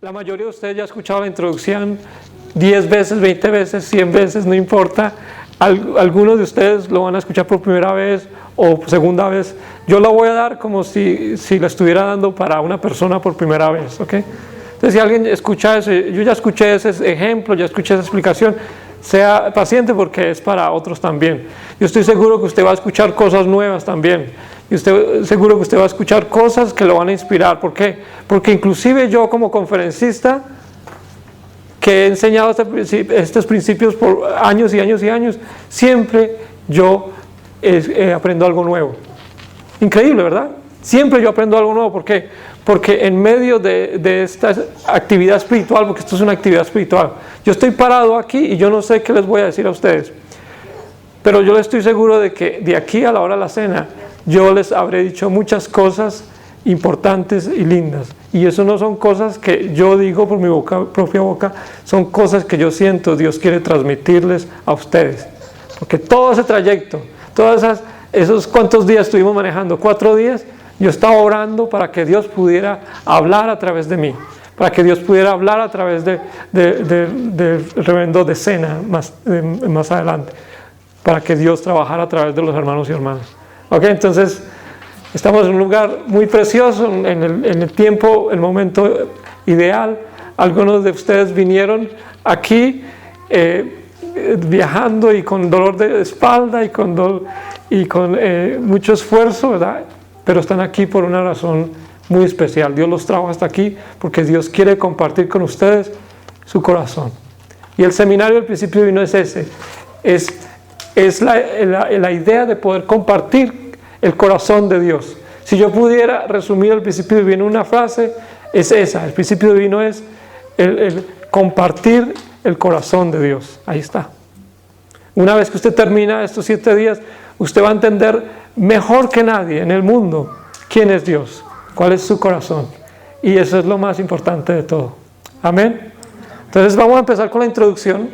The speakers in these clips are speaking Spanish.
La mayoría de ustedes ya ha escuchado la introducción 10 veces, 20 veces, 100 veces, no importa. Algunos de ustedes lo van a escuchar por primera vez o segunda vez. Yo la voy a dar como si la estuviera dando para una persona por primera vez, ¿ok? Entonces, si alguien escucha eso, yo ya escuché ese ejemplo, ya escuché esa explicación, sea paciente porque es para otros también. Yo estoy seguro que usted va a escuchar cosas nuevas también. Y seguro que usted va a escuchar cosas que lo van a inspirar. ¿Por qué? Porque inclusive yo como conferencista, que he enseñado estos principios por años y años y años, siempre yo aprendo algo nuevo. Increíble, ¿verdad? Siempre yo aprendo algo nuevo. ¿Por qué? Porque en medio de esta actividad espiritual, porque esto es una actividad espiritual, yo estoy parado aquí y yo no sé qué les voy a decir a ustedes, pero yo les estoy seguro de que de aquí a la hora de la cena, yo les habré dicho muchas cosas importantes y lindas. Y eso no son cosas que yo digo por mi propia boca, son cosas que yo siento Dios quiere transmitirles a ustedes. Porque todo ese trayecto, esos cuántos días estuvimos manejando, 4 días, yo estaba orando para que Dios pudiera hablar a través de mí, para que Dios pudiera hablar a través del reverendo de cena más adelante, para que Dios trabajara a través de los hermanos y hermanas. Ok, entonces estamos en un lugar muy precioso, en el tiempo, el momento ideal. Algunos de ustedes vinieron aquí viajando y con dolor de espalda y con mucho esfuerzo, ¿verdad? Pero están aquí por una razón muy especial. Dios los trajo hasta aquí porque Dios quiere compartir con ustedes su corazón. Y el seminario del principio divino es ese. Es la idea de poder compartir el corazón de Dios. Si yo pudiera resumir el principio divino en una frase, es esa. El principio divino es el compartir el corazón de Dios. Ahí está. Una vez que usted termina estos 7 días, usted va a entender mejor que nadie en el mundo quién es Dios, cuál es su corazón. Y eso es lo más importante de todo. Amén. Entonces vamos a empezar con la introducción.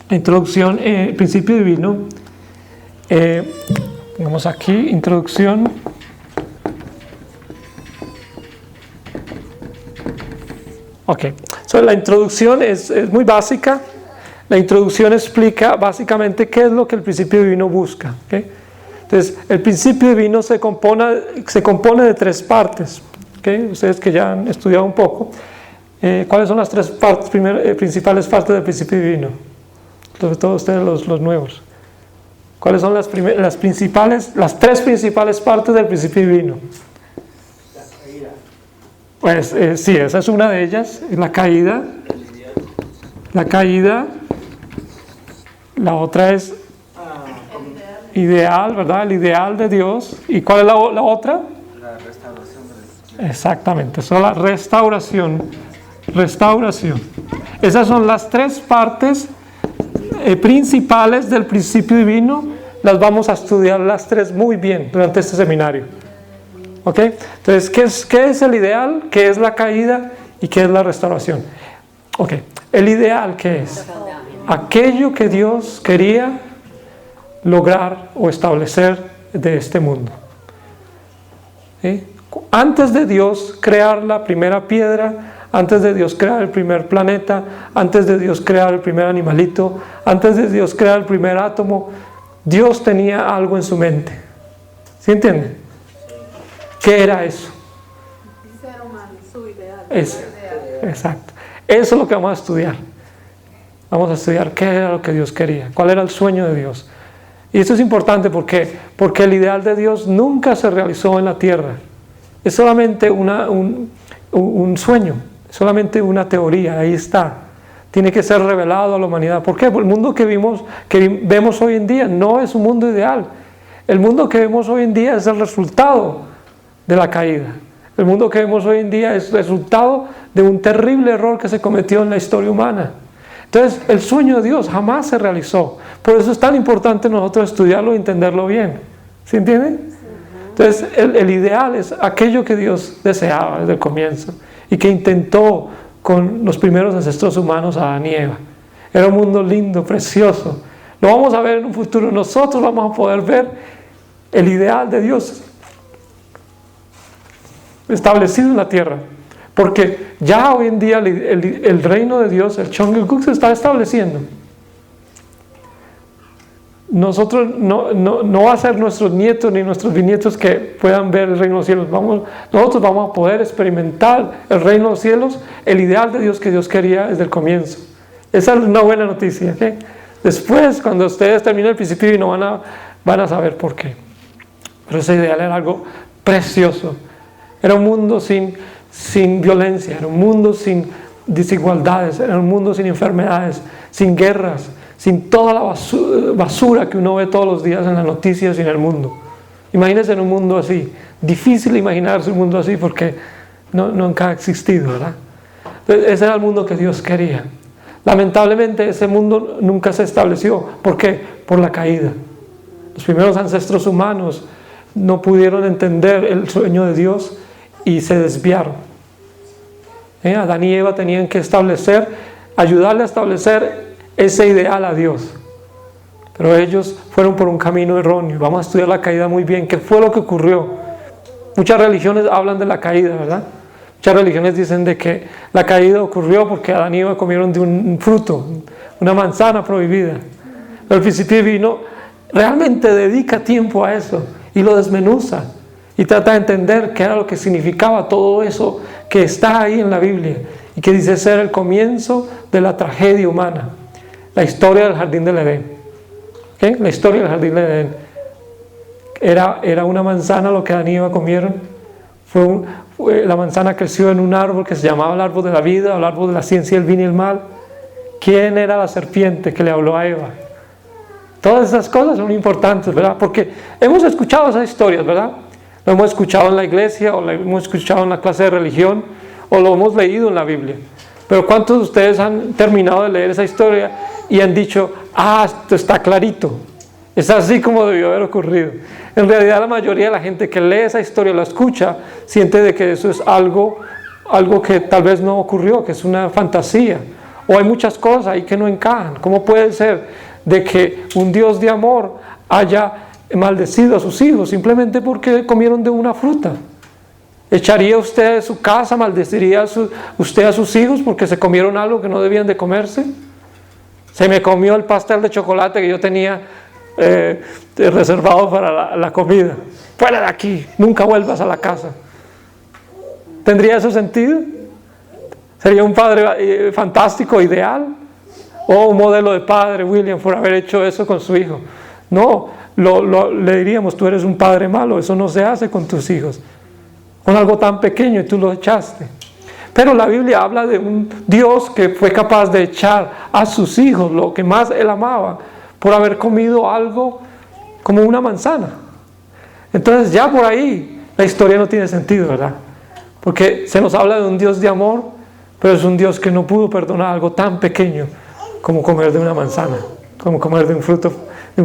La introducción, el principio divino. Vamos aquí, introducción. Ok, la introducción es muy básica. La introducción explica básicamente qué es lo que el principio divino busca. ¿Okay? Entonces, el principio divino se compone de 3 partes. ¿Okay? Ustedes que ya han estudiado un poco, ¿cuáles son las 3 principales partes del principio divino? Sobre todo ustedes los nuevos. ¿Cuáles son las 3 principales partes del principio divino? La caída. Pues sí, esa es una de ellas, la caída. La caída. La otra es ideal, ¿verdad? El ideal de Dios. ¿Y cuál es la otra? La restauración de Dios. Exactamente, eso es la restauración. Restauración. Esas son las 3 partes principales del principio divino. Las vamos a estudiar las 3 muy bien durante este seminario. ¿Ok? Entonces, ¿qué es el ideal? ¿Qué es la caída? ¿Y qué es la restauración? Ok, el ideal, ¿qué es? Aquello que Dios quería lograr o establecer de este mundo. ¿Sí? Antes de Dios crear la primera piedra, antes de Dios crear el primer planeta, antes de Dios crear el primer animalito, antes de Dios crear el primer átomo, Dios tenía algo en su mente. ¿Sí entienden? ¿Qué era eso? Ser humano, su ideal. Exacto. Eso es lo que vamos a estudiar. Vamos a estudiar qué era lo que Dios quería, cuál era el sueño de Dios. Y esto es importante porque el ideal de Dios nunca se realizó en la tierra. Es solamente un sueño, solamente una teoría, ahí está. Tiene que ser revelado a la humanidad. ¿Por qué? Porque el mundo que vemos hoy en día no es un mundo ideal. El mundo que vemos hoy en día es el resultado de la caída. El mundo que vemos hoy en día es resultado de un terrible error que se cometió en la historia humana. Entonces, el sueño de Dios jamás se realizó. Por eso es tan importante nosotros estudiarlo y entenderlo bien. ¿Sí entienden? Entonces, el ideal es aquello que Dios deseaba desde el comienzo y que intentó con los primeros ancestros humanos, Adán y Eva. Era un mundo lindo, precioso. Lo vamos a ver en un futuro. Nosotros vamos a poder ver el ideal de Dios establecido en la tierra. Porque ya hoy en día el reino de Dios, el Cheonggyeok, se está estableciendo. Nosotros no va a ser nuestros nietos ni nuestros bisnietos que puedan ver el reino de los cielos. Nosotros vamos a poder experimentar el reino de los cielos, el ideal de Dios que Dios quería desde el comienzo. Esa es una buena noticia, ¿okay? Después, cuando ustedes terminen el principio divino, van a saber por qué. Pero ese ideal era algo precioso. Era un mundo sin violencia, era un mundo sin desigualdades, era un mundo sin enfermedades, sin guerras, sin toda la basura que uno ve todos los días en las noticias y en el mundo. Imagínense en un mundo así. Difícil imaginarse un mundo así porque nunca ha existido, ¿verdad? Entonces, ese era el mundo que Dios quería. Lamentablemente ese mundo nunca se estableció. ¿Por qué? Por la caída. Los primeros ancestros humanos no pudieron entender el sueño de Dios y se desviaron. Adán y Eva tenían que ayudarle a establecer ese ideal a Dios. Pero ellos fueron por un camino erróneo. Vamos a estudiar la caída muy bien. ¿Qué fue lo que ocurrió? Muchas religiones hablan de la caída, ¿verdad? Muchas religiones dicen de que la caída ocurrió porque Adán y Eva comieron de un fruto, una manzana prohibida. Pero el principio divino realmente dedica tiempo a eso y lo desmenuza y trata de entender qué era lo que significaba todo eso que está ahí en la Biblia y que dice ser el comienzo de la tragedia humana, la historia del jardín del Edén. ¿Okay? La historia del jardín del Edén era una manzana lo que Adán y Eva comieron. La manzana creció en un árbol que se llamaba el árbol de la vida, el árbol de la ciencia del bien y el mal. ¿Quién era la serpiente que le habló a Eva? Todas esas cosas son importantes, ¿verdad? Porque hemos escuchado esas historias, ¿verdad? Lo hemos escuchado en la iglesia, o lo hemos escuchado en la clase de religión, o lo hemos leído en la Biblia. Pero ¿cuántos de ustedes han terminado de leer esa historia y han dicho, esto está clarito, es así como debió haber ocurrido? En realidad la mayoría de la gente que lee esa historia, la escucha, siente de que eso es algo que tal vez no ocurrió, que es una fantasía, o hay muchas cosas ahí que no encajan. ¿Cómo puede ser de que un Dios de amor haya maldecido a sus hijos simplemente porque comieron de una fruta? ¿Echaría usted de su casa, maldeciría usted a sus hijos porque se comieron algo que no debían de comerse? Se me comió el pastel de chocolate que yo tenía reservado para la comida. Fuera de aquí, nunca vuelvas a la casa. ¿Tendría eso sentido? ¿Sería un padre fantástico, ideal? ¿O un modelo de padre, William, por haber hecho eso con su hijo? No, le diríamos, tú eres un padre malo, eso no se hace con tus hijos. Con algo tan pequeño y tú lo echaste. Pero la Biblia habla de un Dios que fue capaz de echar a sus hijos lo que más él amaba por haber comido algo como una manzana. Entonces ya por ahí la historia no tiene sentido, ¿verdad? Porque se nos habla de un Dios de amor, pero es un Dios que no pudo perdonar algo tan pequeño como comer de una manzana, como comer de un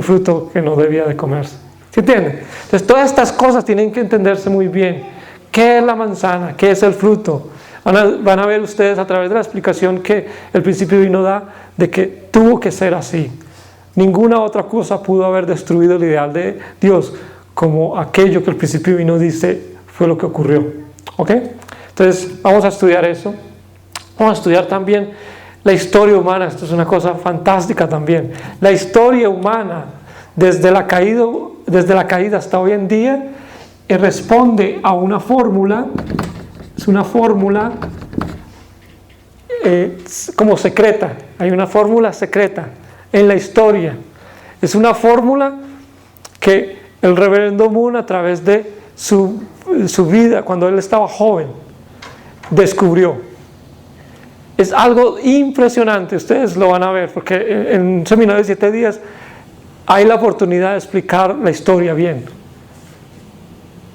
fruto que no debía de comerse. ¿Se entiende? Entonces todas estas cosas tienen que entenderse muy bien. ¿Qué es la manzana? ¿Qué es el fruto? Van a ver ustedes a través de la explicación que el principio divino da de que tuvo que ser así. Ninguna otra cosa pudo haber destruido el ideal de Dios como aquello que el principio divino dice fue lo que ocurrió. ¿Ok? Entonces vamos a estudiar eso. Vamos a estudiar también la historia humana. Esto es una cosa fantástica también. La historia humana desde la caída hasta hoy en día responde a una fórmula. Es una fórmula como secreta. Hay una fórmula secreta en la historia. Es una fórmula que el reverendo Moon, a través de su vida, cuando él estaba joven, descubrió. Es algo impresionante, ustedes lo van a ver, porque en un seminario de 7 días hay la oportunidad de explicar la historia bien.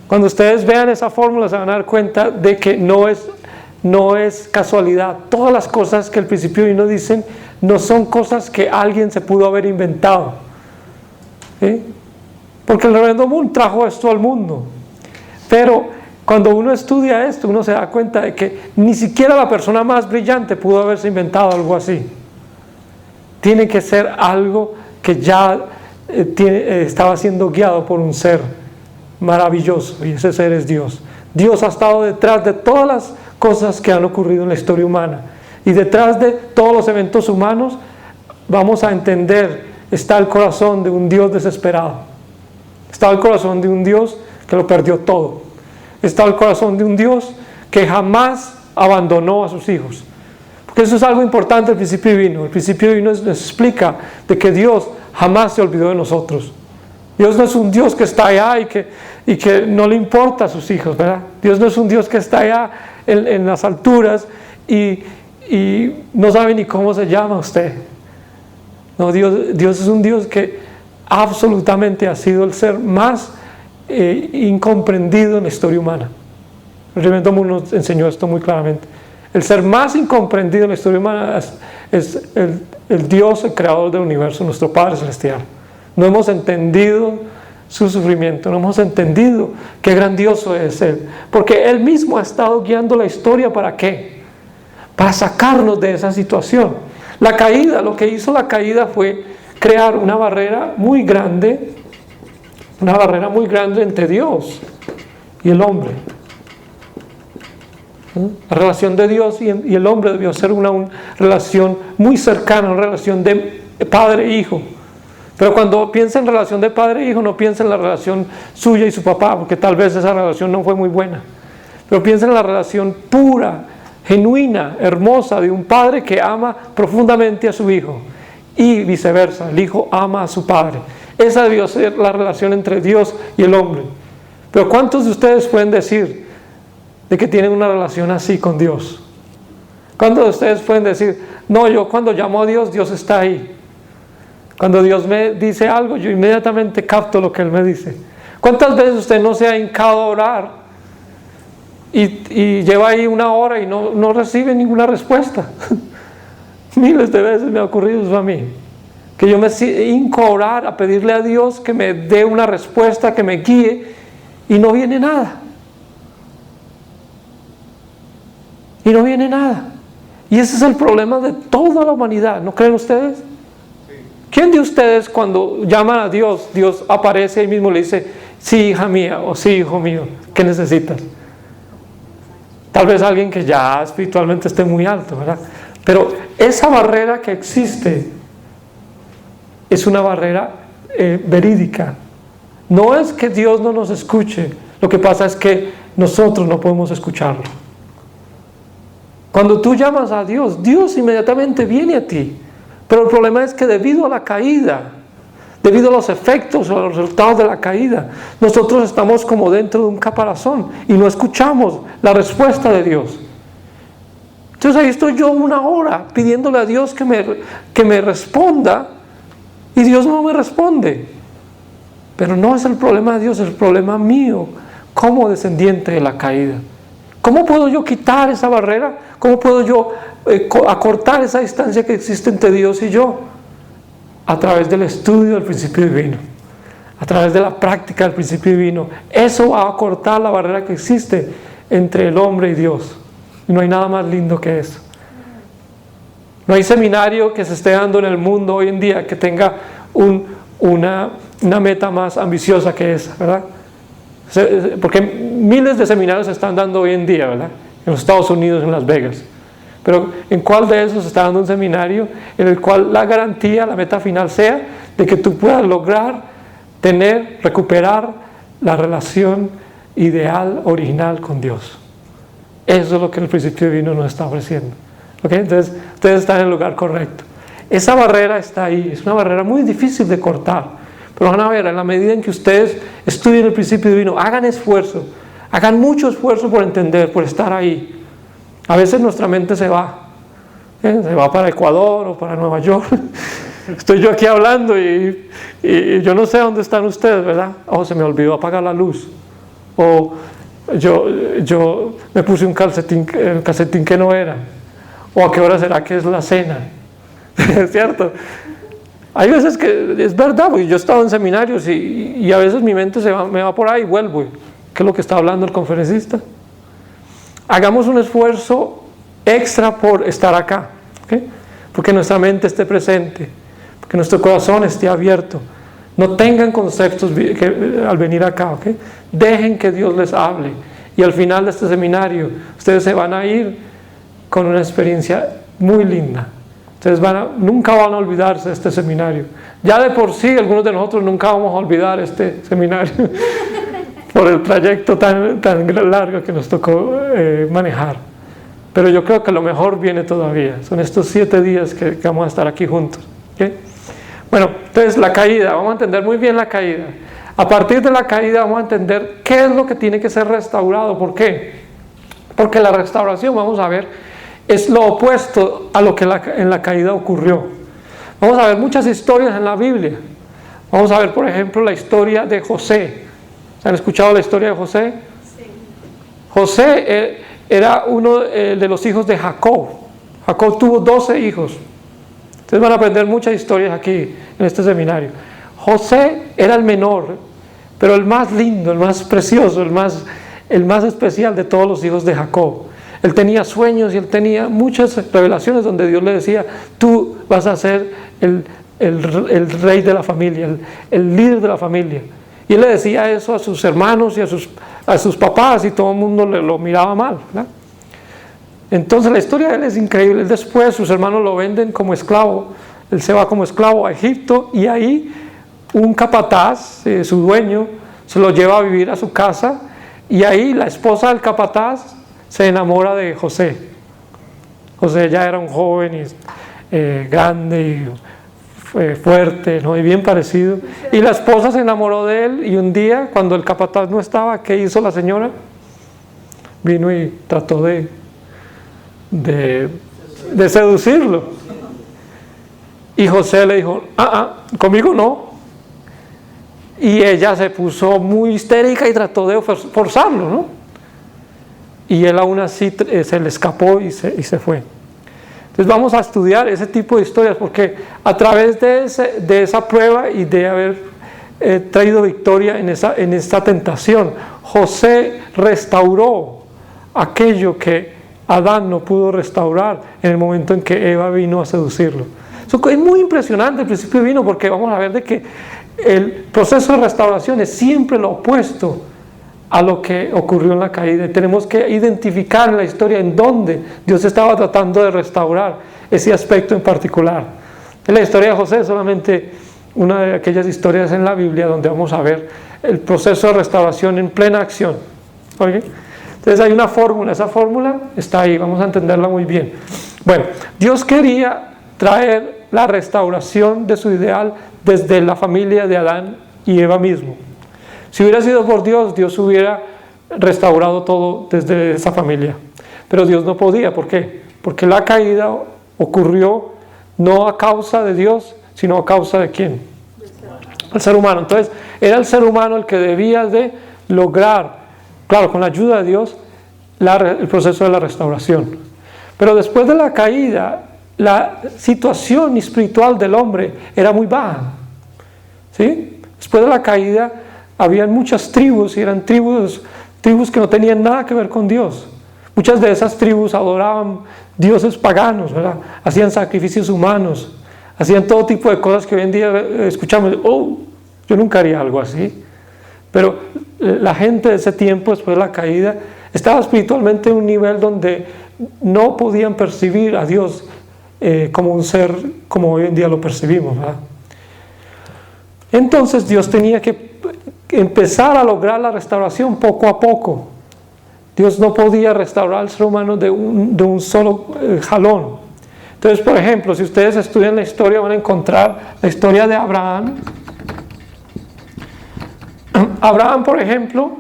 Cuando ustedes vean esa fórmula se van a dar cuenta de que no es casualidad. Todas las cosas que el principio divino dicen no son cosas que alguien se pudo haber inventado. ¿Sí? Porque el reverendo Moon trajo esto al mundo. Pero cuando uno estudia esto, uno se da cuenta de que ni siquiera la persona más brillante pudo haberse inventado algo así. Tiene que ser algo que ya estaba siendo guiado por un ser maravilloso, y ese ser es Dios. Dios ha estado detrás de todas las cosas que han ocurrido en la historia humana. Y detrás de todos los eventos humanos, vamos a entender, está el corazón de un Dios desesperado. Está el corazón de un Dios que lo perdió todo. Está el corazón de un Dios que jamás abandonó a sus hijos. Porque eso es algo importante del principio divino. El principio divino nos explica de que Dios jamás se olvidó de nosotros. Dios no es un Dios que está allá y que no le importa a sus hijos, ¿verdad? Dios no es un Dios que está allá en las alturas y no sabe ni cómo se llama usted. No, Dios es un Dios que absolutamente ha sido el ser más incomprendido en la historia humana. El Reverendo Moore nos enseñó esto muy claramente. El ser más incomprendido en la historia humana es el Dios, el creador del universo, nuestro Padre Celestial. No hemos entendido su sufrimiento, no hemos entendido qué grandioso es Él, porque Él mismo ha estado guiando la historia. ¿Para qué? Para sacarnos de esa situación. La caída, lo que hizo la caída fue crear una barrera muy grande entre Dios y el hombre. La relación de Dios y el hombre debió ser una relación muy cercana, una relación de padre e hijo. Pero cuando piensa en relación de padre e hijo, no piensa en la relación suya y su papá, porque tal vez esa relación no fue muy buena. Pero piensa en la relación pura, genuina, hermosa de un padre que ama profundamente a su hijo y viceversa, el hijo ama a su padre. Esa debió ser la relación entre Dios y el hombre. Pero ¿cuántos de ustedes pueden decir de que tienen una relación así con Dios? ¿Cuántos de ustedes pueden decir, no, yo cuando llamo a Dios, Dios está ahí? Cuando Dios me dice algo, yo inmediatamente capto lo que Él me dice. ¿Cuántas veces usted no se ha hincado a orar y lleva ahí una hora y no recibe ninguna respuesta? Miles de veces me ha ocurrido eso a mí. Que yo me hinco a orar, a pedirle a Dios que me dé una respuesta, que me guíe, y no viene nada. Y no viene nada. Y ese es el problema de toda la humanidad, ¿no creen ustedes? ¿Quién de ustedes cuando llaman a Dios, Dios aparece ahí mismo y le dice, sí, hija mía, o sí, hijo mío, ¿qué necesitas? Tal vez alguien que ya espiritualmente esté muy alto, ¿verdad? Pero esa barrera que existe es una barrera verídica. No es que Dios no nos escuche, lo que pasa es que nosotros no podemos escucharlo. Cuando tú llamas a Dios, Dios inmediatamente viene a ti. Pero el problema es que debido a la caída, debido a los efectos o los resultados de la caída, nosotros estamos como dentro de un caparazón y no escuchamos la respuesta de Dios. Entonces ahí estoy yo una hora pidiéndole a Dios que me responda y Dios no me responde. Pero no es el problema de Dios, es el problema mío como descendiente de la caída. ¿Cómo puedo yo quitar esa barrera? ¿Cómo puedo yo acortar esa distancia que existe entre Dios y yo? A través del estudio del principio divino, a través de la práctica del principio divino. Eso va a acortar la barrera que existe entre el hombre y Dios. Y no hay nada más lindo que eso. No hay seminario que se esté dando en el mundo hoy en día que tenga una meta más ambiciosa que esa, ¿verdad? Porque miles de seminarios se están dando hoy en día, ¿verdad? En los Estados Unidos, en Las Vegas. Pero ¿en cuál de esos se está dando un seminario en el cual la garantía, la meta final sea de que tú puedas lograr recuperar la relación ideal, original con Dios? Eso es lo que el principio divino nos está ofreciendo. ¿Okay? Entonces, ustedes están en el lugar correcto. Esa barrera está ahí, es una barrera muy difícil de cortar. Pero van a ver, en la medida en que ustedes estudien el principio divino, hagan esfuerzo, hagan mucho esfuerzo por entender, por estar ahí. A veces nuestra mente se va para Ecuador o para Nueva York. Estoy yo aquí hablando y yo no sé dónde están ustedes, ¿verdad? Oh, se me olvidó apagar la luz. O yo me puse un calcetín que no era. O a qué hora será que es la cena. ¿Es cierto? Hay veces que es verdad, porque yo he estado en seminarios y a veces mi mente me va por ahí y vuelvo. ¿Qué es lo que está hablando el conferencista? Hagamos un esfuerzo extra por estar acá, ¿okay? Porque nuestra mente esté presente, porque nuestro corazón esté abierto. No tengan conceptos al venir acá, ¿okay? Dejen que Dios les hable Y al final de este seminario, ustedes se van a ir con una experiencia muy linda. Ustedes nunca van a olvidarse de este seminario. Ya de por sí, algunos de nosotros nunca vamos a olvidar este seminario por el trayecto tan largo que nos tocó manejar. Pero yo creo que lo mejor viene todavía. Son estos 7 días que vamos a estar aquí juntos. ¿Okay? Bueno, entonces la caída, vamos a entender muy bien la caída. A partir de la caída vamos a entender qué es lo que tiene que ser restaurado. ¿Por qué? Porque la restauración, vamos a ver, es lo opuesto a lo que en la caída ocurrió. Vamos a ver muchas historias en la Biblia. Vamos a ver, por ejemplo, la historia de José. ¿Han escuchado la historia de José? Sí. José era uno de los hijos de Jacob. Jacob tuvo 12 hijos. Ustedes van a aprender muchas historias aquí en este seminario. José era el menor, pero el más lindo, el más precioso, el más especial de todos los hijos de Jacob. Él tenía sueños y él tenía muchas revelaciones donde Dios le decía: tú vas a ser el rey de la familia, el líder de la familia. Y él le decía eso a sus hermanos y a sus papás, y todo el mundo lo miraba mal, ¿verdad? Entonces la historia de él es increíble. Después sus hermanos lo venden como esclavo. Él se va como esclavo a Egipto, y ahí un capataz, su dueño, se lo lleva a vivir a su casa, y ahí la esposa del capataz se enamora de José. José ya era un joven y grande y fuerte, ¿no? Y bien parecido. Y la esposa se enamoró de él, y un día, cuando el capataz no estaba, ¿qué hizo la señora? Vino y trató de seducirlo. Y José le dijo: conmigo no. Y ella se puso muy histérica y trató de forzarlo, ¿no? Y él aún así se le escapó y se fue. Entonces vamos a estudiar ese tipo de historias, porque a través de esa prueba y de haber traído victoria en esta tentación, José restauró aquello que Adán no pudo restaurar en el momento en que Eva vino a seducirlo. Eso es muy impresionante el principio divino, porque vamos a ver de que el proceso de restauración es siempre lo opuesto a lo que ocurrió en la caída. Tenemos que identificar en la historia en dónde Dios estaba tratando de restaurar ese aspecto en particular. En la historia de José es solamente una de aquellas historias en la Biblia donde vamos a ver el proceso de restauración en plena acción. ¿Okay? Entonces hay una fórmula, esa fórmula está ahí, vamos a entenderla muy bien. Bueno, Dios quería traer la restauración de su ideal desde la familia de Adán y Eva mismo. Si hubiera sido por Dios, Dios hubiera restaurado todo desde esa familia. Pero Dios no podía. ¿Por qué? Porque la caída ocurrió no a causa de Dios, sino a causa de ¿quién? El ser humano. Entonces, era el ser humano el que debía de lograr, claro, con la ayuda de Dios, el proceso de la restauración. Pero después de la caída, la situación espiritual del hombre era muy baja. ¿Sí? Después de la caída, habían muchas tribus, y eran tribus que no tenían nada que ver con Dios. Muchas de esas tribus adoraban dioses paganos, ¿verdad? Hacían sacrificios humanos, hacían todo tipo de cosas que hoy en día escuchamos: yo nunca haría algo así. Pero la gente de ese tiempo, después de la caída, estaba espiritualmente en un nivel donde no podían percibir a Dios como un ser como hoy en día lo percibimos, ¿verdad? Entonces Dios tenía que empezar a lograr la restauración poco a poco. Dios no podía restaurar al ser humano de un solo jalón. Entonces, por ejemplo, si ustedes estudian la historia, van a encontrar la historia de Abraham. Abraham, por ejemplo,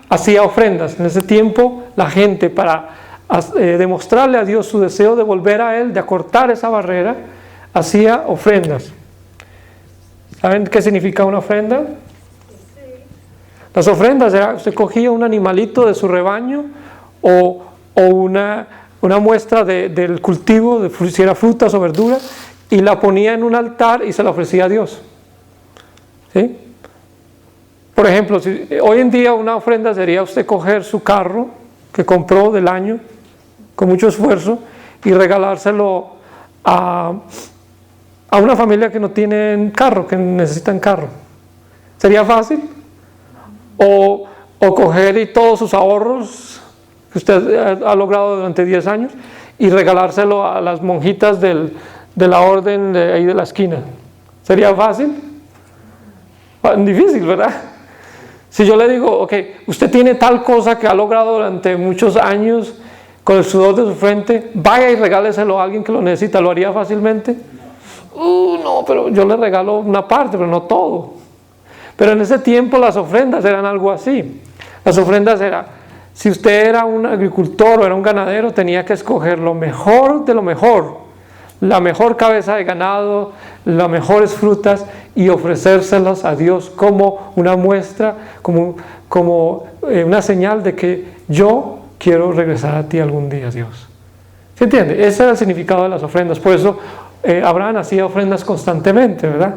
hacía ofrendas. En ese tiempo, la gente, para demostrarle a Dios su deseo de volver a Él, de acortar esa barrera, hacía ofrendas. ¿Saben qué significa una ofrenda? Las ofrendas era: usted cogía un animalito de su rebaño o una muestra del cultivo, si era frutas o verduras, y la ponía en un altar y se la ofrecía a Dios. ¿Sí? Por ejemplo, hoy en día una ofrenda sería usted coger su carro que compró del año con mucho esfuerzo y regalárselo a una familia que no tiene carro, que necesitan carro. ¿Sería fácil? O O coger y todos sus ahorros que usted ha logrado durante 10 años y regalárselo a las monjitas de la orden de ahí de la esquina. ¿Sería fácil? Difícil, ¿verdad? Si yo le digo, ok, usted tiene tal cosa que ha logrado durante muchos años con el sudor de su frente, vaya y regáleselo a alguien que lo necesita, ¿lo haría fácilmente? No, pero yo le regalo una parte, pero no todo. Pero en ese tiempo las ofrendas eran algo así. Las ofrendas eran, si usted era un agricultor o era un ganadero, tenía que escoger lo mejor de lo mejor, la mejor cabeza de ganado, las mejores frutas y ofrecérselas a Dios como una muestra, como una señal de que yo quiero regresar a ti algún día, Dios. ¿Se entiende? Ese era el significado de las ofrendas. Por eso Abraham hacía ofrendas constantemente, ¿verdad?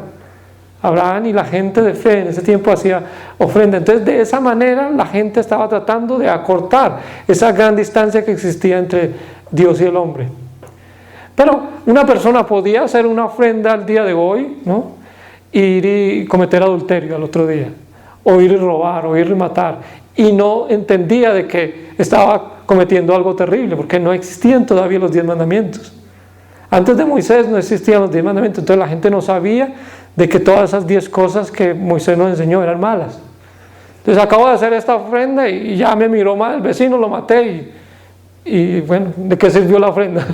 Abraham y la gente de fe en ese tiempo hacía ofrenda. Entonces de esa manera la gente estaba tratando de acortar esa gran distancia que existía entre Dios y el hombre. Pero una persona podía hacer una ofrenda al día de hoy, ¿no? Ir y cometer adulterio al otro día, o ir y robar, o ir y matar, y no entendía de que estaba cometiendo algo terrible, porque no existían todavía los 10 mandamientos. Antes de Moisés no existían los 10 mandamientos, entonces la gente no sabía de que todas esas 10 cosas que Moisés nos enseñó eran malas. Entonces acabo de hacer esta ofrenda y ya me miró mal el vecino, lo maté y bueno, ¿de qué sirvió la ofrenda?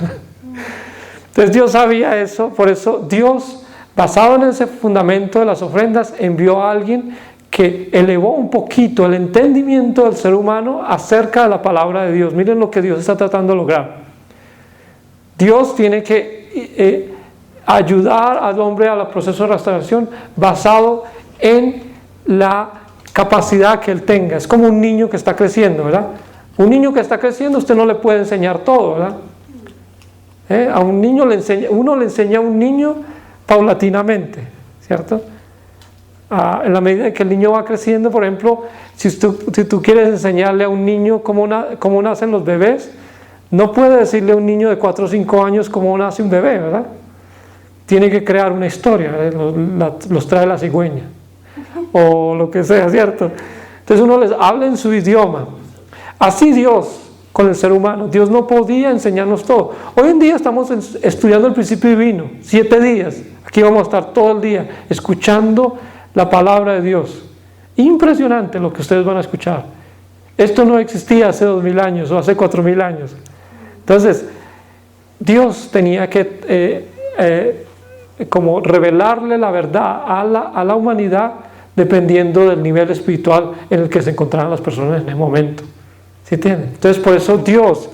Entonces Dios sabía eso, por eso Dios, basado en ese fundamento de las ofrendas, envió a alguien que elevó un poquito el entendimiento del ser humano acerca de la palabra de Dios. Miren lo que Dios está tratando de lograr. Dios tiene que ayudar al hombre al proceso de restauración basado en la capacidad que él tenga. Es como un niño que está creciendo, ¿verdad? Un niño que está creciendo usted no le puede enseñar todo, ¿verdad? A un niño uno le enseña a un niño paulatinamente, ¿cierto? En la medida en que el niño va creciendo, por ejemplo, si tú quieres enseñarle a un niño cómo nacen los bebés, no puede decirle a un niño de 4 o 5 años cómo nace un bebé, ¿verdad? Tiene que crear una historia, los trae la cigüeña, o lo que sea, ¿cierto? Entonces uno les habla en su idioma. Así Dios con el ser humano, Dios no podía enseñarnos todo. Hoy en día estamos estudiando el principio divino, 7 días, aquí vamos a estar todo el día escuchando la palabra de Dios. Impresionante lo que ustedes van a escuchar. Esto no existía hace 2000 años o hace 4000 años. Entonces, Dios tenía que como revelarle la verdad a la humanidad dependiendo del nivel espiritual en el que se encontraran las personas en el momento. ¿Sí entienden? Entonces por eso Dios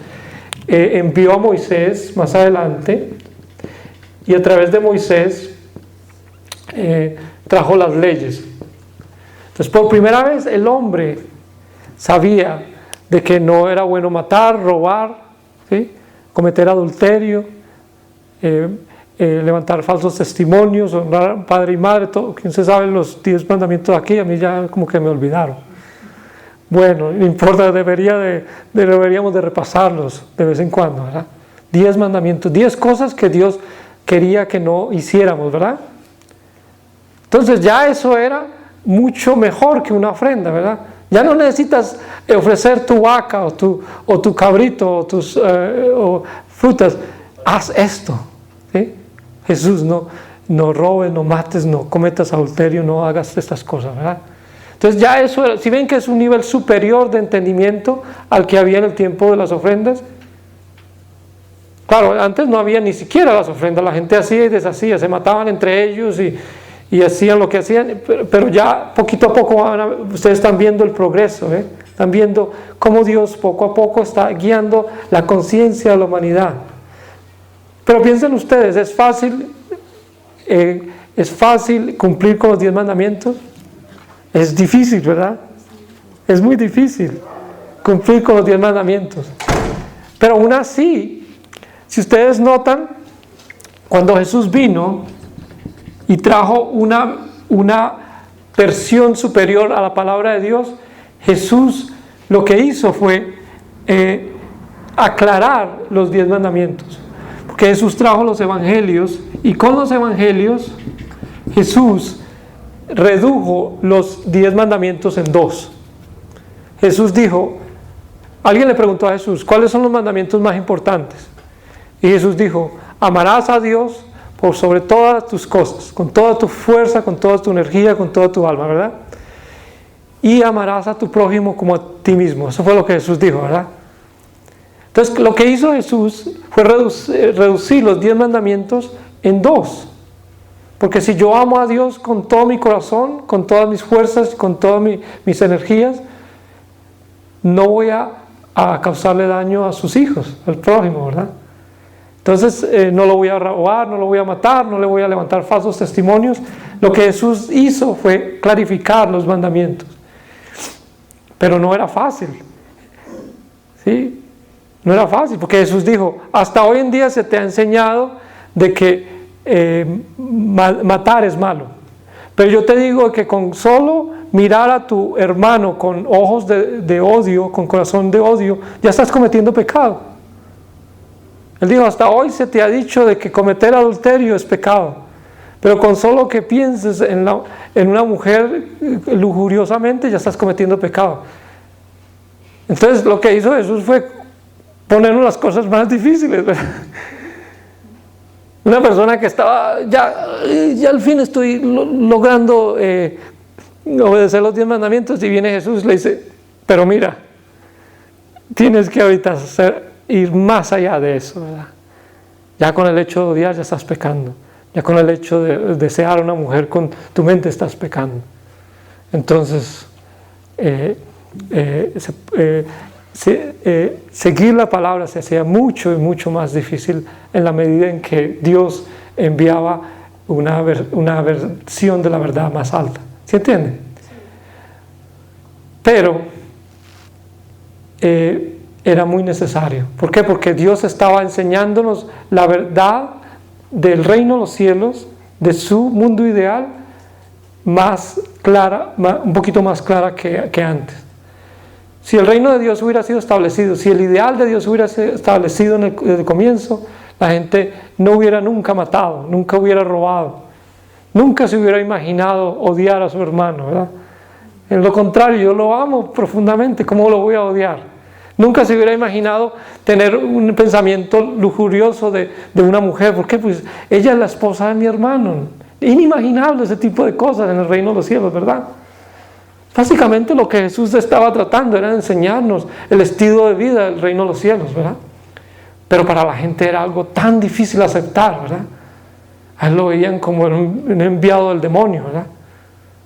envió a Moisés más adelante y a través de Moisés trajo las leyes. Entonces por primera vez el hombre sabía de que no era bueno matar, robar, ¿sí? Cometer adulterio, levantar falsos testimonios, honrar a padre y madre, todo. ¿Quién se sabe los 10 mandamientos aquí? A mí ya como que me olvidaron. Bueno, no importa, deberíamos de repasarlos de vez en cuando, ¿verdad? 10 mandamientos, 10 cosas que Dios quería que no hiciéramos, ¿verdad? Entonces ya eso era mucho mejor que una ofrenda, ¿verdad? Ya no necesitas ofrecer tu vaca o tu cabrito o tus frutas. Haz esto, ¿sí? Jesús, no robes, no mates, no cometas adulterio, no hagas estas cosas, ¿verdad? Entonces ya eso era, si ven que es un nivel superior de entendimiento al que había en el tiempo de las ofrendas. Claro, antes no había ni siquiera las ofrendas, la gente hacía y deshacía, se mataban entre ellos y hacían lo que hacían, pero ya poquito a poco ustedes están viendo el progreso, están viendo cómo Dios poco a poco está guiando la conciencia de la humanidad. Pero piensen ustedes, ¿es fácil cumplir con los 10 mandamientos? Es difícil, ¿verdad? Es muy difícil cumplir con los 10 mandamientos. Pero aún así, si ustedes notan, cuando Jesús vino y trajo una versión superior a la palabra de Dios, Jesús lo que hizo fue aclarar los 10 mandamientos. Porque Jesús trajo los evangelios y con los evangelios Jesús redujo los 10 mandamientos en 2. Jesús dijo, alguien le preguntó a Jesús, ¿cuáles son los mandamientos más importantes? Y Jesús dijo, amarás a Dios por sobre todas tus cosas, con toda tu fuerza, con toda tu energía, con toda tu alma, ¿verdad? Y amarás a tu prójimo como a ti mismo. Eso fue lo que Jesús dijo, ¿verdad? Entonces, lo que hizo Jesús fue reducir los 10 mandamientos en 2. Porque si yo amo a Dios con todo mi corazón, con todas mis fuerzas, con todas mis energías, no voy a causarle daño a sus hijos, al prójimo, ¿verdad? Entonces, no lo voy a robar, no lo voy a matar, no le voy a levantar falsos testimonios. Lo que Jesús hizo fue clarificar los mandamientos. Pero no era fácil. ¿Sí? No era fácil, porque Jesús dijo, hasta hoy en día se te ha enseñado de que matar es malo. Pero yo te digo que con solo mirar a tu hermano con ojos de odio, con corazón de odio, ya estás cometiendo pecado. Él dijo, hasta hoy se te ha dicho de que cometer adulterio es pecado. Pero con solo que pienses en una mujer lujuriosamente, ya estás cometiendo pecado. Entonces lo que hizo Jesús fue ponernos las cosas más difíciles, ¿verdad? Una persona que estaba, ya al fin estoy logrando obedecer los 10 mandamientos, y viene Jesús y le dice, pero mira, tienes que ahorita ir más allá de eso, ¿verdad? Ya con el hecho de odiar ya estás pecando. Ya con el hecho de desear a una mujer con tu mente estás pecando. Entonces, seguir la palabra se hacía mucho y mucho más difícil en la medida en que Dios enviaba una versión de la verdad más alta. ¿Sí entienden? Pero era muy necesario. ¿Por qué? Porque Dios estaba enseñándonos la verdad del reino de los cielos, de su mundo ideal, más clara, un poquito más clara que antes. Si el reino de Dios hubiera sido establecido, si el ideal de Dios hubiera sido establecido desde el comienzo, la gente no hubiera nunca matado, nunca hubiera robado, nunca se hubiera imaginado odiar a su hermano, ¿verdad? En lo contrario, yo lo amo profundamente, ¿cómo lo voy a odiar? Nunca se hubiera imaginado tener un pensamiento lujurioso de una mujer. ¿Por qué? Pues ella es la esposa de mi hermano. Inimaginable ese tipo de cosas en el reino de los cielos, ¿verdad? Básicamente lo que Jesús estaba tratando era enseñarnos el estilo de vida del reino de los cielos, ¿verdad? Pero para la gente era algo tan difícil de aceptar, ¿verdad? A él lo veían como un enviado del demonio, ¿verdad?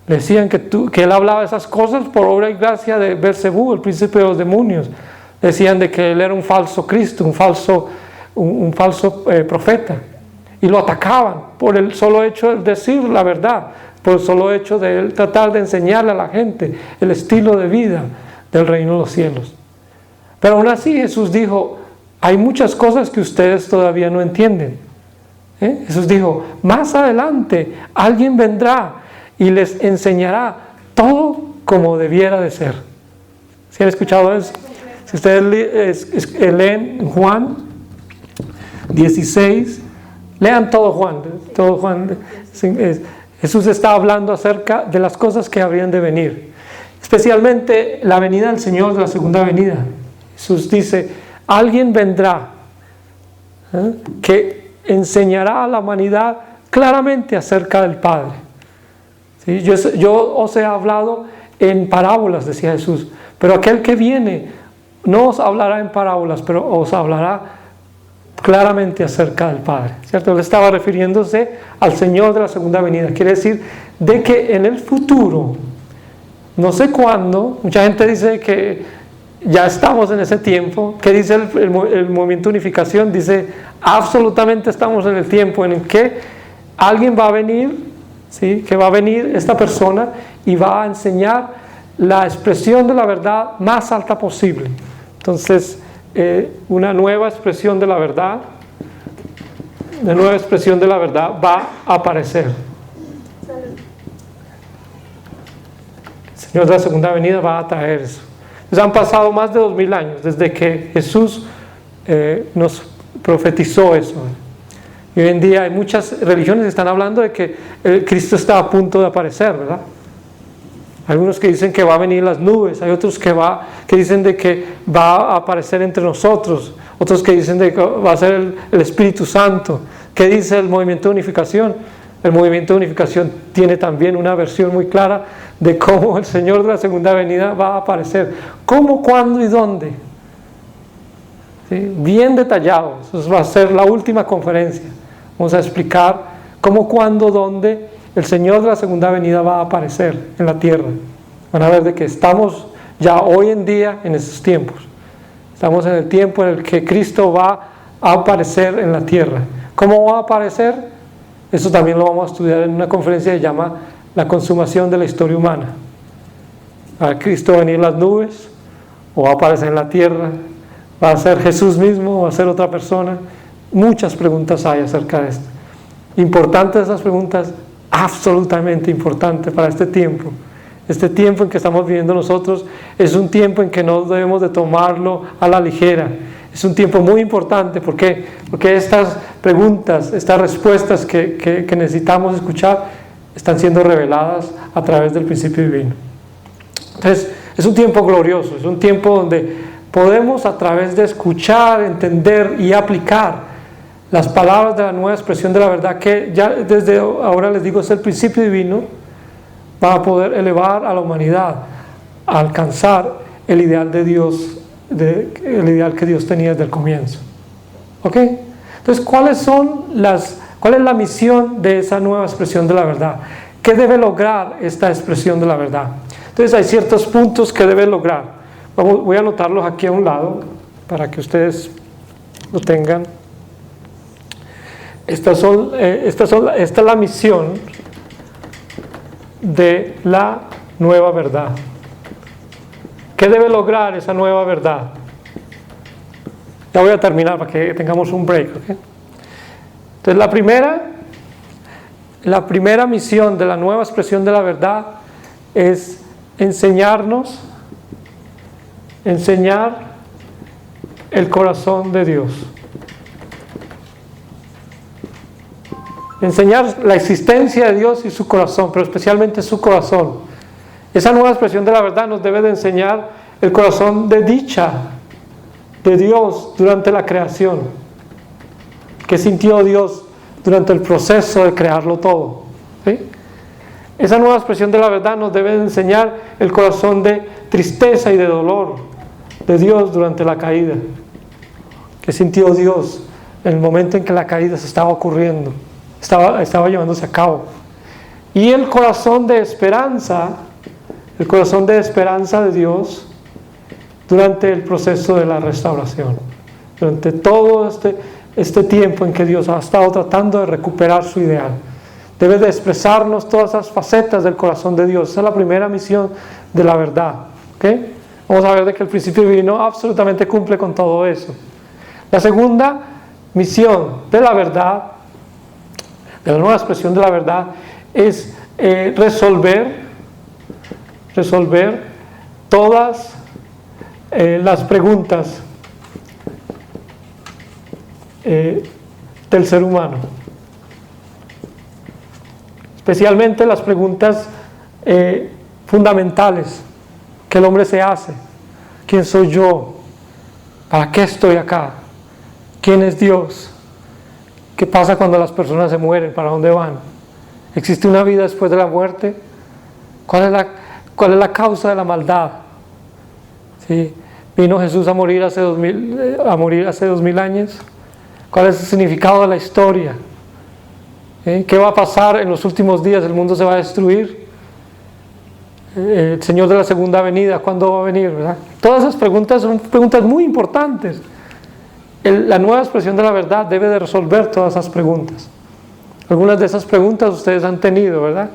Le decían que él hablaba esas cosas por obra y gracia de Beelzebú, el príncipe de los demonios. Decían de que él era un falso Cristo, un falso profeta. Y lo atacaban por el solo hecho de decir la verdad, por el solo hecho de él tratar de enseñarle a la gente el estilo de vida del reino de los cielos. Pero aún así Jesús dijo, hay muchas cosas que ustedes todavía no entienden. Jesús dijo, más adelante alguien vendrá y les enseñará todo como debiera de ser. ¿Sí han escuchado eso? Si ustedes leen Juan 16, lean todo Juan. Jesús está hablando acerca de las cosas que habrían de venir, especialmente la venida del Señor, de la segunda venida. Jesús dice, alguien vendrá que enseñará a la humanidad claramente acerca del Padre. ¿Sí? Yo os he hablado en parábolas, decía Jesús, pero aquel que viene no os hablará en parábolas, pero os hablará claramente acerca del Padre, ¿cierto? Él estaba refiriéndose al Señor de la segunda venida. Quiere decir de que en el futuro, no sé cuándo, mucha gente dice que ya estamos en ese tiempo. ¿Qué dice el movimiento de unificación? Dice, absolutamente estamos en el tiempo en el que alguien va a venir, ¿sí? Que va a venir esta persona y va a enseñar la expresión de la verdad más alta posible. Entonces, una nueva expresión de la verdad, va a aparecer. El Señor de la segunda venida va a traer eso. Entonces, han pasado más de 2000 años desde que Jesús nos profetizó eso. Y hoy en día hay muchas religiones que están hablando de que Cristo está a punto de aparecer, ¿verdad? Algunos que dicen que va a venir en las nubes, hay otros que dicen de que va a aparecer entre nosotros, otros que dicen de que va a ser el Espíritu Santo. ¿Qué dice el movimiento de unificación? El movimiento de unificación tiene también una versión muy clara de cómo el Señor de la segunda venida va a aparecer. ¿Cómo, cuándo y dónde? ¿Sí? Bien detallado. Eso va a ser la última conferencia. Vamos a explicar cómo, cuándo, dónde el Señor de la segunda venida va a aparecer en la tierra. Van a ver de que estamos ya hoy en día en esos tiempos. Estamos en el tiempo en el que Cristo va a aparecer en la tierra. ¿Cómo va a aparecer? Eso también lo vamos a estudiar en una conferencia que se llama La consumación de la historia humana. ¿Va a Cristo venir en las nubes? ¿O va a aparecer en la tierra? ¿Va a ser Jesús mismo? ¿O va a ser otra persona? Muchas preguntas hay acerca de esto. Importantes esas preguntas, absolutamente importante para este tiempo. Este tiempo en que estamos viviendo nosotros es un tiempo en que no debemos de tomarlo a la ligera. Es un tiempo muy importante. ¿Por qué? Porque estas preguntas, estas respuestas que necesitamos escuchar están siendo reveladas a través del principio divino. Entonces, es un tiempo glorioso, es un tiempo donde podemos, a través de escuchar, entender y aplicar las palabras de la nueva expresión de la verdad, que ya desde ahora les digo es el principio divino, va a poder elevar a la humanidad a alcanzar el ideal de Dios, el ideal que Dios tenía desde el comienzo. ¿Ok? Entonces, ¿cuál es la misión de esa nueva expresión de la verdad? ¿Qué debe lograr esta expresión de la verdad? Entonces, hay ciertos puntos que debe lograr. Voy a anotarlos aquí a un lado para que ustedes lo tengan. Esta es la misión de la nueva verdad. ¿Qué debe lograr esa nueva verdad? Ya voy a terminar para que tengamos un break, ¿ok? Entonces, la primera misión de la nueva expresión de la verdad es enseñar el corazón de Dios. Enseñar la existencia de Dios y su corazón, pero especialmente su corazón. Esa nueva expresión de la verdad nos debe de enseñar el corazón de dicha de Dios durante la creación. ¿Qué sintió Dios durante el proceso de crearlo todo? ¿Sí? Esa nueva expresión de la verdad nos debe de enseñar el corazón de tristeza y de dolor de Dios durante la caída. ¿Qué sintió Dios en el momento en que la caída se estaba ocurriendo? Estaba llevándose a cabo. Y el corazón de esperanza de Dios durante el proceso de la restauración, durante todo este tiempo en que Dios ha estado tratando de recuperar su ideal. Debe de expresarnos todas esas facetas del corazón de Dios. Esa es la primera misión de la verdad. ¿Okay? Vamos a ver de que el principio divino absolutamente cumple con todo eso. La segunda misión de la verdad, de la nueva expresión de la verdad, es resolver todas las preguntas del ser humano, especialmente las preguntas fundamentales que el hombre se hace. ¿Quién soy yo? ¿Para qué estoy acá? ¿Quién es Dios? ¿Qué pasa cuando las personas se mueren? ¿Para dónde van? ¿Existe una vida después de la muerte? ¿Cuál es la causa de la maldad? ¿Sí? ¿Vino Jesús a morir hace 2000 años? ¿Cuál es el significado de la historia? ¿Qué va a pasar en los últimos días? ¿El mundo se va a destruir? ¿El Señor de la segunda venida cuándo va a venir? ¿Verdad? Todas esas preguntas son preguntas muy importantes. La nueva expresión de la verdad debe de resolver todas esas preguntas. Algunas de esas preguntas ustedes han tenido, ¿verdad?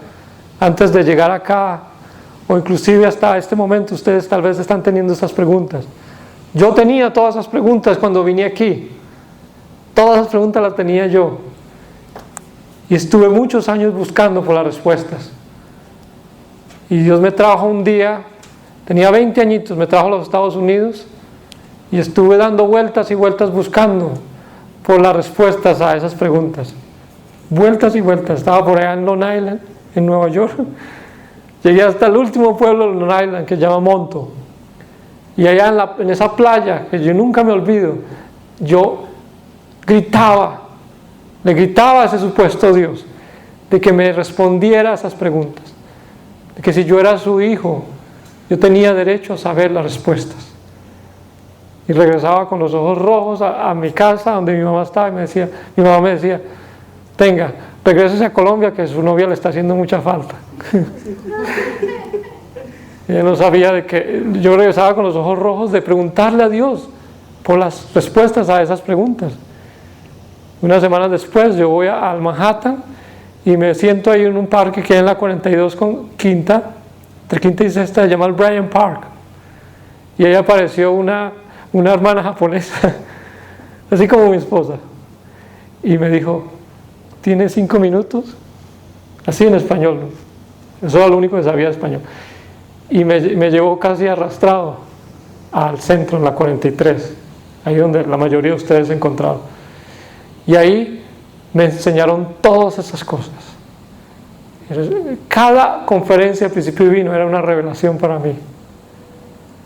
Antes de llegar acá, o inclusive hasta este momento, ustedes tal vez están teniendo esas preguntas. Yo tenía todas esas preguntas cuando vine aquí. Todas esas preguntas las tenía yo. Y estuve muchos años buscando por las respuestas. Y Dios me trajo un día, tenía 20 añitos, me trajo a los Estados Unidos y estuve dando vueltas y vueltas buscando por las respuestas a esas preguntas. Vueltas y vueltas. Estaba por allá en Long Island, en Nueva York, Llegué hasta el último pueblo de Long Island, que se llama Monto. Y allá en esa playa, que yo nunca me olvido, yo le gritaba a ese supuesto Dios, de que me respondiera a esas preguntas. De que si yo era su hijo, yo tenía derecho a saber las respuestas. Y regresaba con los ojos rojos a mi casa, donde mi mamá estaba, y mi mamá me decía, tenga, regrésese a Colombia, que su novia le está haciendo mucha falta. Ella no sabía de que yo regresaba con los ojos rojos de preguntarle a Dios por las respuestas a esas preguntas. Unas semanas después yo voy al Manhattan y me siento ahí en un parque que hay en la 42 con Quinta, entre Quinta y Sexta, se llama el Bryant Park. Y ahí apareció una hermana japonesa, así como mi esposa, y me dijo, ¿tiene 5 minutos? Así en español, ¿no? Eso era lo único que sabía de español. Y me llevó casi arrastrado al centro, en la 43, ahí donde la mayoría de ustedes se encontraron. Y ahí me enseñaron todas esas cosas. Cada conferencia al principio divino era una revelación para mí.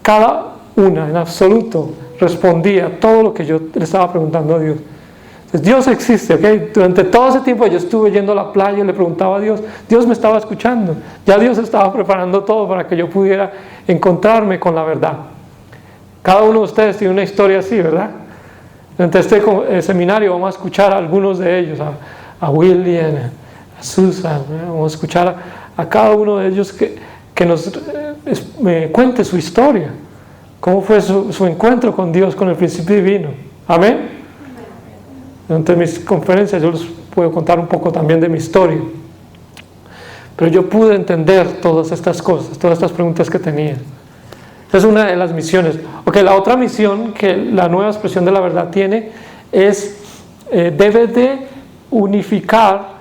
Cada una, en absoluto, respondía a todo lo que yo le estaba preguntando a Dios. Entonces, Dios existe, ¿ok? Durante todo ese tiempo yo estuve yendo a la playa y le preguntaba a Dios. Dios me estaba escuchando. Ya Dios estaba preparando todo para que yo pudiera encontrarme con la verdad. Cada uno de ustedes tiene una historia así, ¿verdad? Durante este seminario vamos a escuchar a algunos de ellos, a William, a Susan, vamos a escuchar a cada uno de ellos que nos cuente su historia. ¿Cómo fue su encuentro con Dios, con el principio divino? Amén. Durante mis conferencias yo les puedo contar un poco también de mi historia. Pero yo pude entender todas estas cosas, todas estas preguntas que tenía. Esa es una de las misiones. Ok, la otra misión que la nueva expresión de la verdad tiene es, debe de unificar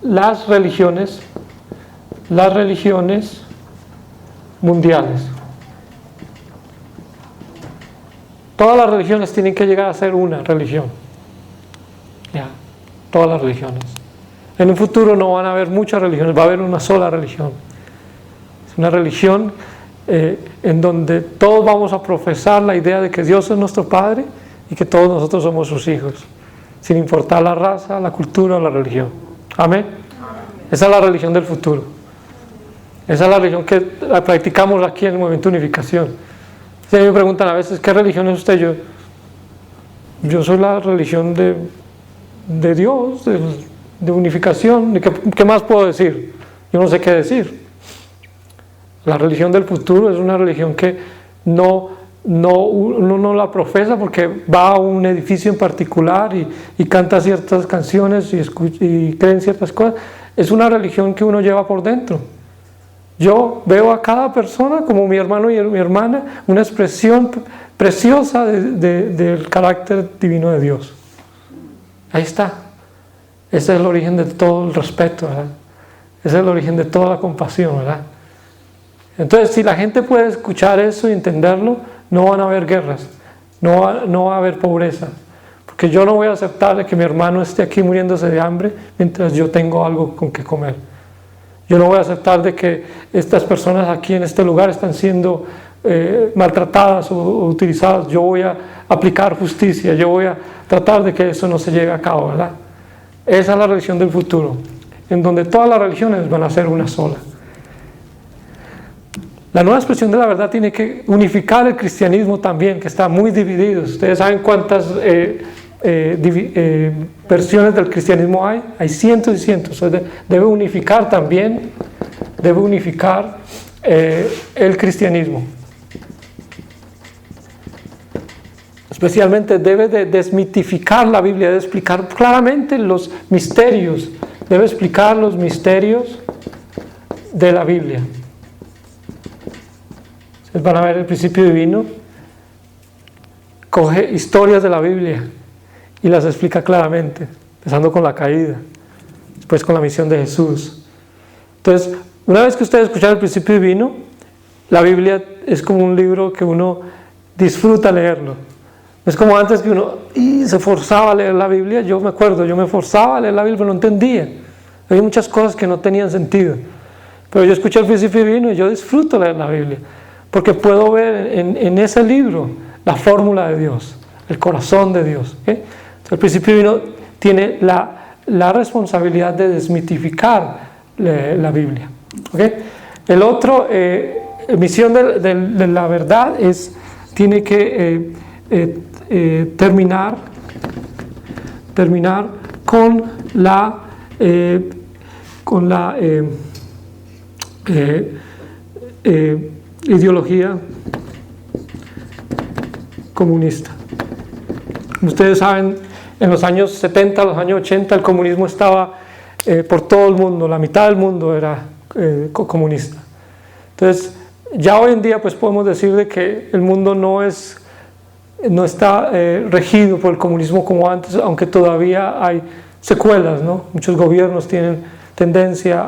las religiones mundiales. Todas las religiones tienen que llegar a ser una religión. Ya, todas las religiones. En un futuro no van a haber muchas religiones, va a haber una sola religión. Es una religión en donde todos vamos a profesar la idea de que Dios es nuestro Padre y que todos nosotros somos sus hijos, sin importar la raza, la cultura o la religión. Amén. Esa es la religión del futuro. Esa es la religión que practicamos aquí en el Movimiento Unificación. Si me preguntan a veces, ¿qué religión es usted? Yo soy la religión de Dios, de unificación. ¿Qué más puedo decir? Yo no sé qué decir. La religión del futuro es una religión que uno no la profesa porque va a un edificio en particular y canta ciertas canciones y cree en ciertas cosas. Es una religión que uno lleva por dentro. Yo veo a cada persona como mi hermano y mi hermana, una expresión preciosa del carácter divino de Dios. Ahí está. Ese es el origen de todo el respeto, ¿verdad? Ese es el origen de toda la compasión, ¿verdad? Entonces, si la gente puede escuchar eso y entenderlo, no van a haber guerras, no va a haber pobreza. Porque yo no voy a aceptar que mi hermano esté aquí muriéndose de hambre mientras yo tengo algo con que comer. Yo no voy a aceptar de que estas personas aquí en este lugar están siendo maltratadas o utilizadas. Yo voy a aplicar justicia, yo voy a tratar de que eso no se lleve a cabo, ¿verdad? Esa es la religión del futuro, en donde todas las religiones van a ser una sola. La nueva expresión de la verdad tiene que unificar el cristianismo también, que está muy dividido. Ustedes saben cuántas versiones del cristianismo hay. Hay cientos y cientos. Debe unificar también, el cristianismo. Especialmente debe de desmitificar la Biblia, debe explicar claramente los misterios, debe explicar los misterios de la Biblia. Ustedes van a ver el principio divino, coge historias de la Biblia y las explica claramente, empezando con la caída, después con la misión de Jesús. Entonces, una vez que ustedes escuchan el principio divino, la Biblia es como un libro que uno disfruta leerlo. No es como antes que uno se forzaba a leer la Biblia. Yo me acuerdo, yo me forzaba a leer la Biblia, pero no entendía. Había muchas cosas que no tenían sentido. Pero yo escuché el Principio Divino y yo disfruto leer la Biblia, porque puedo ver en ese libro la fórmula de Dios, el corazón de Dios. Entonces, el Principio Divino tiene la responsabilidad de desmitificar la Biblia. El otro, misión de la verdad tiene que terminar con la ideología comunista. Ustedes saben, en los años 70, los años 80, el comunismo estaba por todo el mundo, la mitad del mundo era comunista. Entonces, ya hoy en día pues podemos decir de que el mundo no está regido por el comunismo como antes, aunque todavía hay secuelas, ¿no? Muchos gobiernos tienen tendencia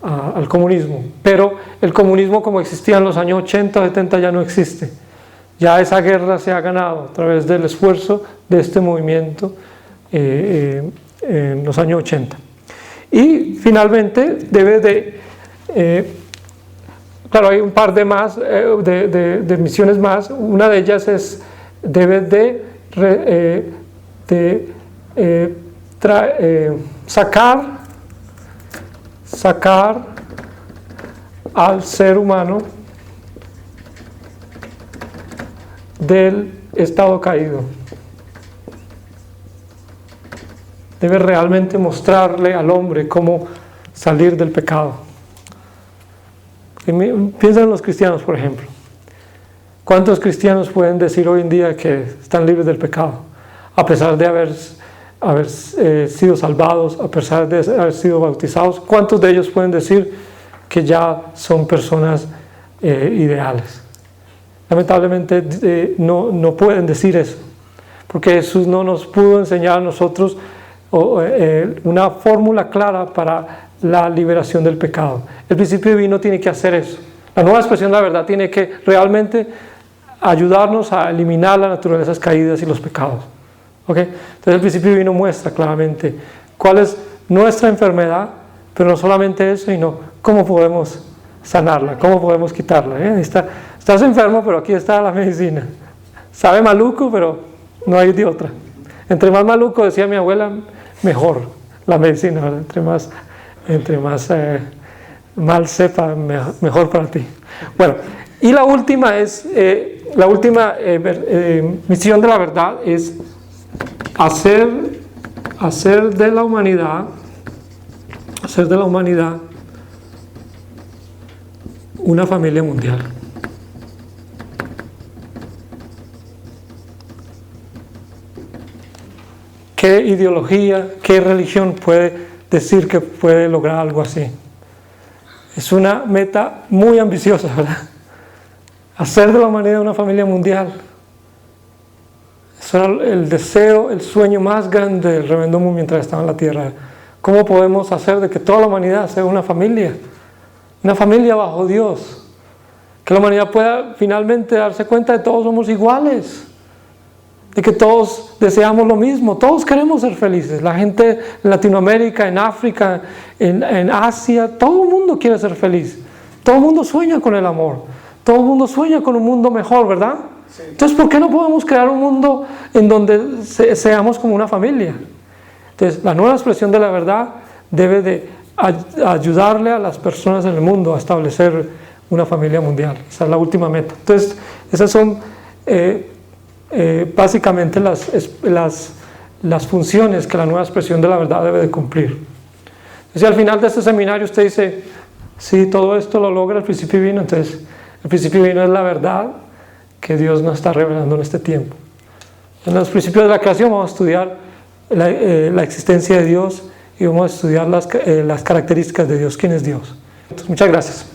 al comunismo, pero el comunismo como existía en los años 80 o 70 ya no existe. Ya esa guerra se ha ganado a través del esfuerzo de este movimiento en los años 80. Y finalmente claro, hay un par de más de misiones más. Una de ellas debe de sacar al ser humano del estado caído. Debe realmente mostrarle al hombre cómo salir del pecado. Piensa en los cristianos, por ejemplo. ¿Cuántos cristianos pueden decir hoy en día que están libres del pecado? A pesar de haber sido salvados, a pesar de haber sido bautizados, ¿cuántos de ellos pueden decir que ya son personas ideales? Lamentablemente no pueden decir eso, porque Jesús no nos pudo enseñar a nosotros una fórmula clara para la liberación del pecado. El Principio Divino tiene que hacer eso. La nueva expresión de la verdad tiene que realmente ayudarnos a eliminar las naturalezas caídas y los pecados. Entonces el Principio Divino muestra claramente cuál es nuestra enfermedad, pero no solamente eso, sino cómo podemos sanarla, cómo podemos quitarla. Estás enfermo, pero aquí está la medicina. Sabe maluco, pero no hay de otra. Entre más maluco, decía mi abuela, mejor la medicina, ¿verdad? Entre más mal sepa, mejor para ti. Bueno, y la última misión de la verdad es hacer de la humanidad una familia mundial. ¿Qué ideología, qué religión puede decir que puede lograr algo así? Es una meta muy ambiciosa, ¿verdad? Hacer de la humanidad una familia mundial. Eso era el deseo, el sueño más grande del reverendo Moon mientras estaba en la tierra. ¿Cómo podemos hacer de que toda la humanidad sea una familia bajo Dios? Que la humanidad pueda finalmente darse cuenta de que todos somos iguales, de que todos deseamos lo mismo, todos queremos ser felices. La gente en Latinoamérica, en África, en Asia, todo el mundo quiere ser feliz. Todo el mundo sueña con el amor, todo el mundo sueña con un mundo mejor, ¿verdad? Sí. Entonces, ¿por qué no podemos crear un mundo en donde seamos como una familia? Entonces, la nueva expresión de la verdad debe de ayudarle a las personas en el mundo a establecer una familia mundial. Esa es la última meta. Entonces, esas son básicamente las funciones que la nueva expresión de la verdad debe de cumplir. Entonces, al final de este seminario usted dice, sí, todo esto lo logra el Principio Divino. Entonces, el Principio Divino es la verdad que Dios nos está revelando en este tiempo. En los principios de la creación vamos a estudiar la existencia de Dios y vamos a estudiar las características de Dios. ¿Quién es Dios? Entonces, muchas gracias.